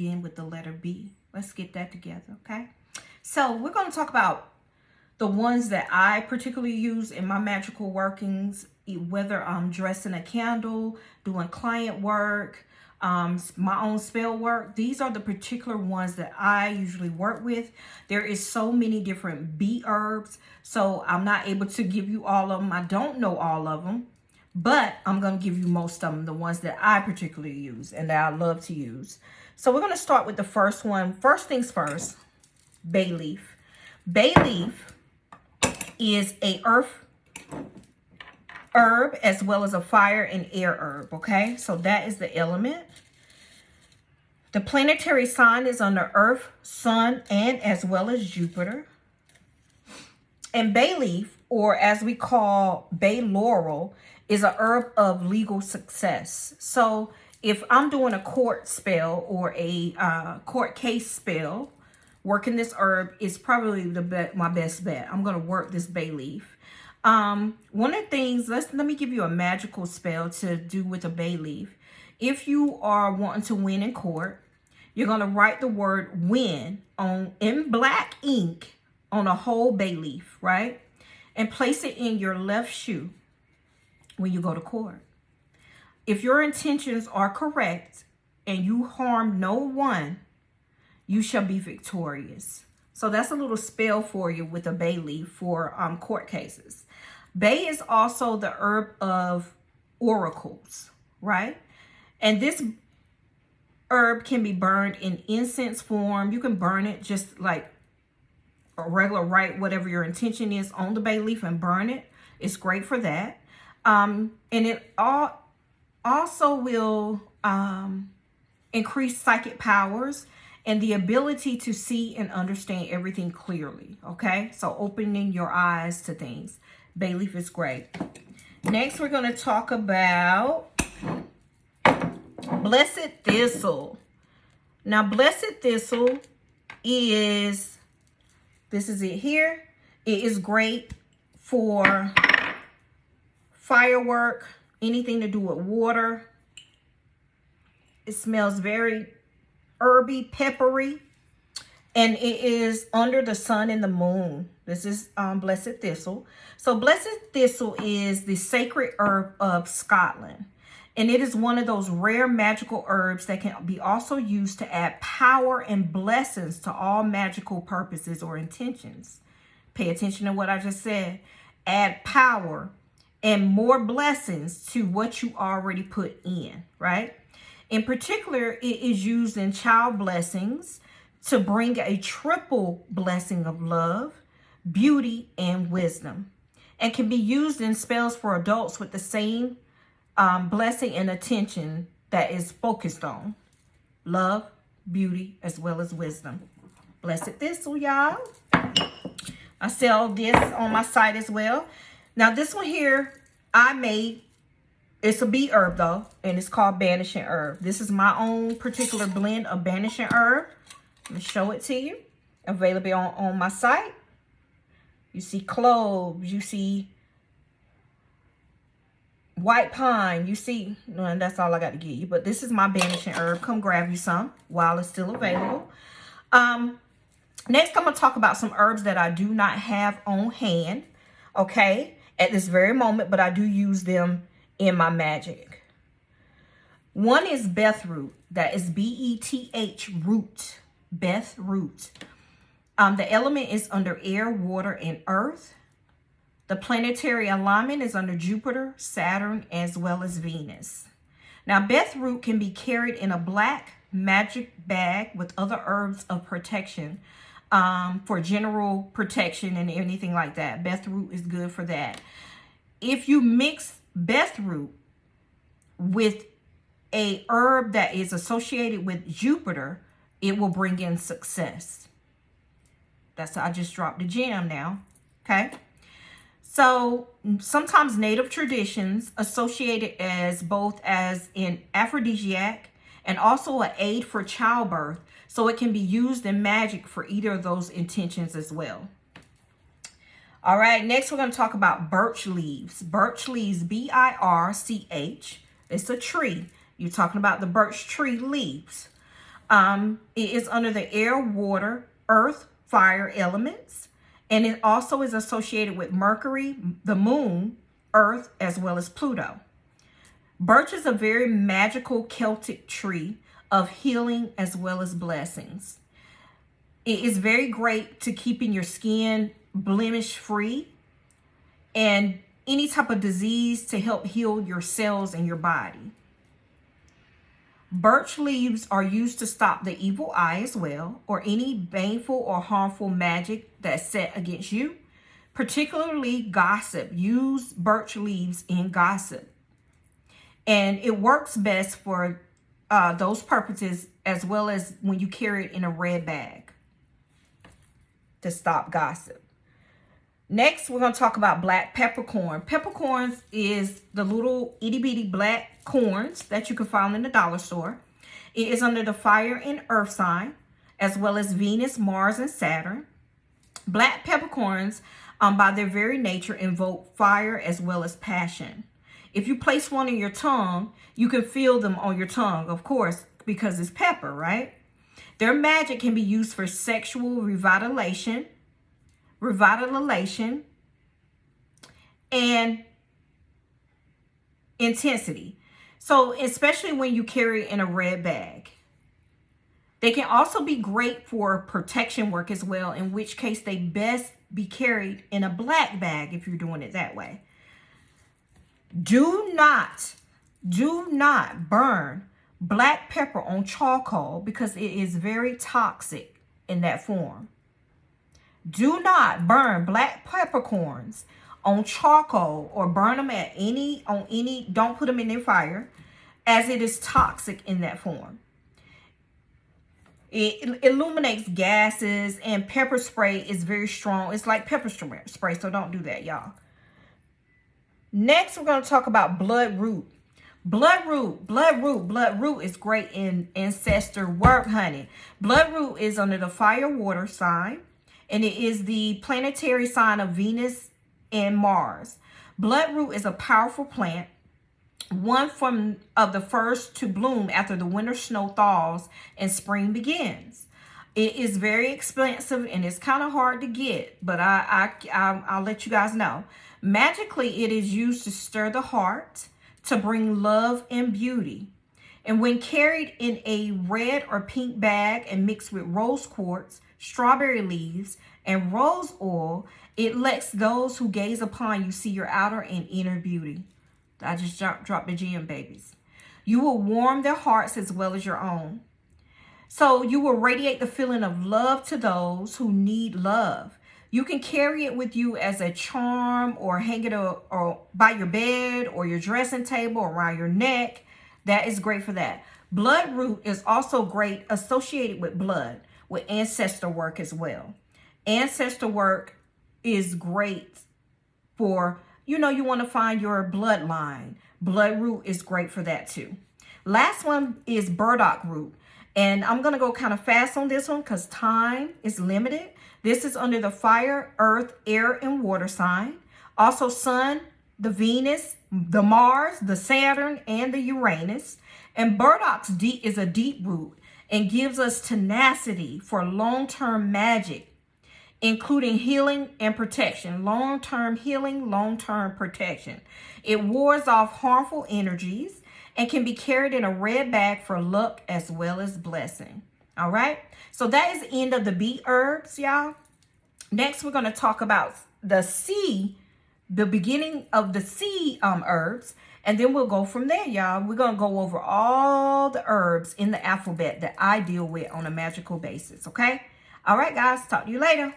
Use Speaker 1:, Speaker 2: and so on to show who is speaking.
Speaker 1: begin with the letter B. Let's get that together, okay? So we're going to talk about the ones that I particularly use in my magical workings, whether I'm dressing a candle, doing client work, my own spell work. These are the particular ones that I usually work with. There is so many different bee herbs, so I'm not able to give you all of them. I don't know all of them, but I'm going to give you most of them, the ones that I particularly use and that I love to use. So we're going to start with the first one. First things first, bay leaf. Bay leaf is a earth herb as well as a fire and air herb, okay? So that is the element. The planetary sign is under Earth, Sun, and as well as Jupiter. And bay leaf, or as we call bay laurel, is a herb of legal success. So if I'm doing a court spell or a court case spell, working this herb is probably my best bet. I'm going to work this bay leaf. One of the things, let me give you a magical spell to do with a bay leaf. If you are wanting to win in court, you're going to write the word win in black ink on a whole bay leaf, right? And place it in your left shoe when you go to court. If your intentions are correct and you harm no one, you shall be victorious. So that's a little spell for you with a bay leaf for court cases. Bay is also the herb of oracles, right? And this herb can be burned in incense form. You can burn it just like a regular, write whatever your intention is on the bay leaf and burn it. It's great for that. And it also will increase psychic powers and the ability to see and understand everything clearly, okay? So opening your eyes to things. Bay leaf is great. Next, we're going to talk about Blessed Thistle. Now, Blessed Thistle is, this is it here. It is great for firework, anything to do with water. It smells very herby, peppery, and it is under the sun and the moon. This is Blessed Thistle. So Blessed Thistle is the sacred herb of Scotland, and it is one of those rare magical herbs that can be also used to add power and blessings to all magical purposes or intentions. Pay attention to what I just said. Add power and more blessings to what you already put in, right? In particular, it is used in child blessings to bring a triple blessing of love, beauty, and wisdom, and can be used in spells for adults with the same blessing and attention that is focused on love, beauty, as well as wisdom. Blessed Thistle, y'all. I sell this on my site as well. Now, this one here I made. It's a bee herb, though, and it's called Banishing Herb. This is my own particular blend of Banishing Herb. Let me show it to you. Available on my site. You see cloves. You see white pine. You see, and that's all I got to give you. But this is my Banishing Herb. Come grab you some while it's still available. Next, I'm going to talk about some herbs that I do not have on hand, okay, at this very moment, but I do use them in my magic. One is Beth root. That is B-E-T-H root. Beth root. The element is under air, water, and earth. The planetary alignment is under Jupiter, Saturn, as well as Venus. Now, Beth root can be carried in a black magic bag with other herbs of protection for general protection and anything like that. Beth root is good for that. If you mix Beth root with a herb that is associated with Jupiter, it will bring in success. I just dropped the gem now, okay? So sometimes native traditions associate it as both as an aphrodisiac and also an aid for childbirth. So it can be used in magic for either of those intentions as well. All right, next we're going to talk about birch leaves. Birch leaves, B-I-R-C-H. It's a tree. You're talking about the birch tree leaves. It is under the air, water, earth, fire elements. And it also is associated with Mercury, the moon, Earth, as well as Pluto. Birch is a very magical Celtic tree of healing as well as blessings. It is very great to keeping your skin blemish free and any type of disease to help heal your cells in your body. Birch leaves are used to stop the evil eye as well, or any baneful or harmful magic that's set against you. Particularly gossip. Use birch leaves in gossip. And it works best for those purposes, as well as when you carry it in a red bag to stop gossip. Next, we're going to talk about black peppercorn. Peppercorns is the little itty bitty black corns that you can find in the dollar store. It is under the fire and earth sign, as well as Venus, Mars, and Saturn. Black peppercorns, by their very nature, invoke fire as well as passion. If you place one in your tongue, you can feel them on your tongue, of course, because it's pepper, right? Their magic can be used for sexual revitalization, and intensity. So especially when you carry it in a red bag. They can also be great for protection work as well, in which case they best be carried in a black bag if you're doing it that way. Do not burn black pepper on charcoal because it is very toxic in that form. Do not burn black peppercorns on charcoal or burn them don't put them in their fire, as it is toxic in that form. It illuminates gases, and pepper spray is very strong. It's like pepper spray, so don't do that, y'all. Next, we're going to talk about bloodroot. Bloodroot is great in ancestor work, honey. Bloodroot is under the fire-water sign, and it is the planetary sign of Venus and Mars. Bloodroot is a powerful plant, one of the first to bloom after the winter snow thaws and spring begins. It is very expensive and it's kind of hard to get, but I'll let you guys know. Magically, it is used to stir the heart, to bring love and beauty. And when carried in a red or pink bag and mixed with rose quartz, strawberry leaves, and rose oil, it lets those who gaze upon you see your outer and inner beauty. I just dropped the gem, babies. You will warm their hearts as well as your own. So you will radiate the feeling of love to those who need love. You can carry it with you as a charm or hang it or by your bed or your dressing table or around your neck. That is great for that. Bloodroot is also great associated with blood, with ancestor work as well. Ancestor work is great for, you want to find your bloodline. Bloodroot is great for that too. Last one is burdock root. And I'm going to go kind of fast on this one because time is limited. This is under the fire, earth, air, and water sign. Also sun, the Venus, the Mars, the Saturn, and the Uranus. And burdock is a deep root and gives us tenacity for long-term magic, including healing and protection. Long-term healing, long-term protection. It wards off harmful energies and can be carried in a red bag for luck as well as blessing. All right. So that is the end of the beet herbs, y'all. Next, we're going to talk about the beginning of the sea herbs. And then we'll go from there, y'all. We're going to go over all the herbs in the alphabet that I deal with on a magical basis. Okay. All right, guys. Talk to you later.